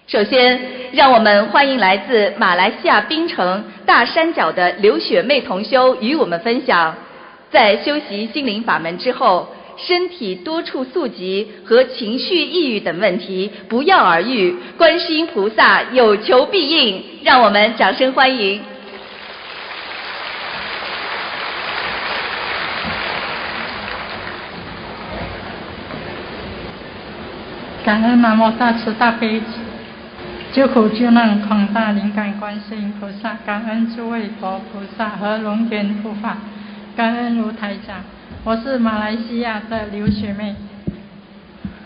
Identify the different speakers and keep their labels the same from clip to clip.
Speaker 1: 首先，让我们欢迎来自马来西亚槟城大山脚的刘雪妹同修与我们分享，在修习心灵法门之后，身体多处宿疾和情绪抑郁等问题不药而愈，观世音菩萨有求必应，让我们掌声欢迎。
Speaker 2: 感恩南无大慈大悲救苦救难广大灵感观世音菩萨，感恩诸位佛菩萨和龙天护法，感恩卢台长。我是马来西亚的刘雪妹，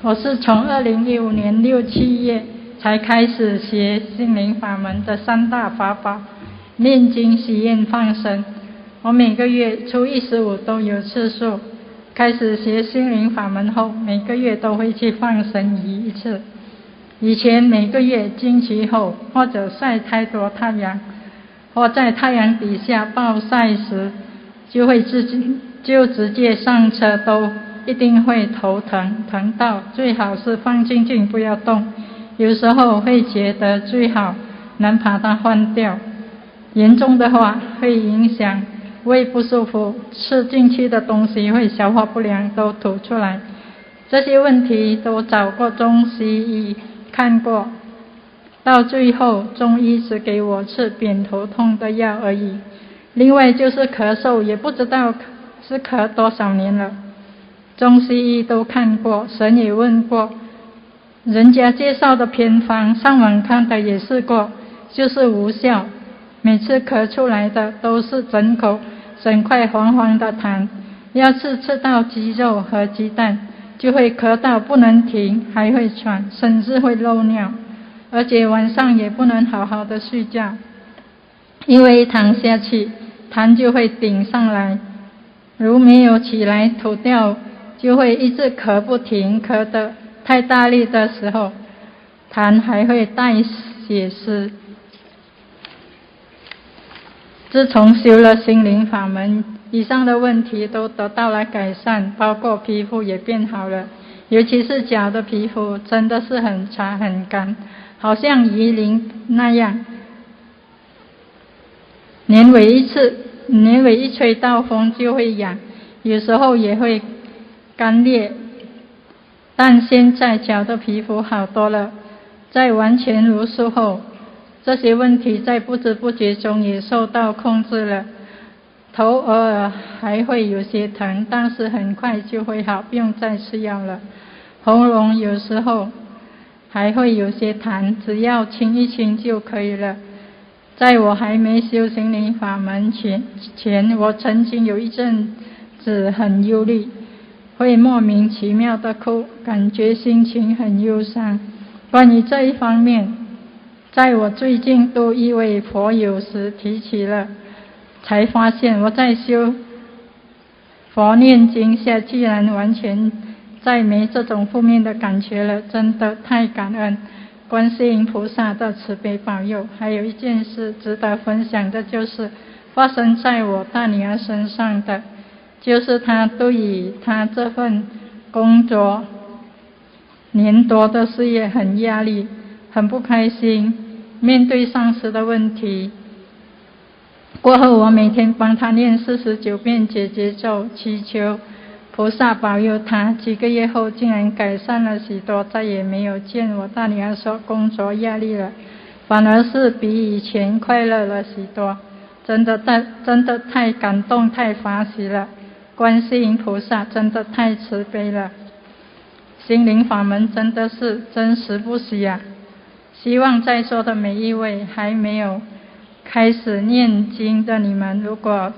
Speaker 2: 我是从2015年6、7月才开始学心灵法门的3大法宝：念经、许愿、放生。我每个月初1、15都有次数。开始学心灵法门后，每个月都会去放生鱼1次。以前每个月经期后，或者晒太多太阳，或在太阳底下暴晒时，就直接上车，都一定会头疼，疼到最好是放静静不要动。有时候会觉得最好能把它换掉，严重的话会影响胃不舒服，吃进去的东西会消化不良，都吐出来。这些问题都找过中西医看过，到最后中医只给我吃扁头痛的药而已。另外就是咳嗽，也不知道是咳多少年了，中西医都看过，神也问过，人家介绍的偏方上网看的也试过，就是无效。每次咳出来的都是整口整块黄黄的痰，要是吃到鸡肉和鸡蛋，就会咳到不能停，还会喘，甚至会漏尿，而且晚上也不能好好的睡觉，因为一躺下去痰就会顶上来，如没有起来吐掉，就会一直咳不停，咳得太大力的时候，痰还会带血丝。自从修了心灵法门，以上的问题都得到了改善，包括皮肤也变好了，尤其是脚的皮肤真的是很差很干，好像鱼鳞那样，年尾一吹到风就会痒，有时候也会干裂。但现在脚的皮肤好多了，在完全如素后，这些问题在不知不觉中也受到控制了。头偶尔还会有些疼，但是很快就会好，不用再吃药了。喉咙有时候还会有些痰，只要清一清就可以了。在我还没修心灵法门前，我曾经有一阵子很忧虑，会莫名其妙的哭，感觉心情很忧伤。关于这一方面，在我最近读一位佛友时提起了，才发现我在修佛念经下居然完全再没这种负面的感觉了，真的太感恩观世音菩萨的慈悲保佑。还有一件事值得分享的，就是发生在我大女儿身上的，就是她对于她这份工作年多的事业很压力，很不开心，面对上司的问题。过后我每天帮他念49遍解结咒，祈求菩萨保佑他。几个月后竟然改善了许多，再也没有见我大女儿说工作压力了，反而是比以前快乐了许多。真的太感动，太法喜了，观世音菩萨真的太慈悲了，心灵法门真的是真实不虚啊！希望在座的每一位还没有开始念经的你们，如果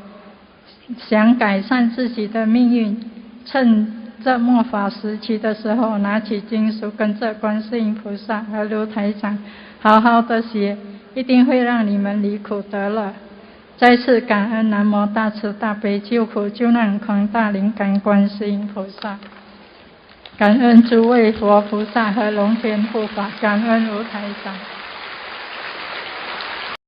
Speaker 2: 想改善自己的命运，趁这末法时期的时候，拿起经书，跟着观世音菩萨和卢台长好好的学，一定会让你们离苦得乐。再次感恩南无大慈大悲救苦救难广大灵感观世音菩萨，感恩诸位佛菩萨和龙天护法，感恩卢台长。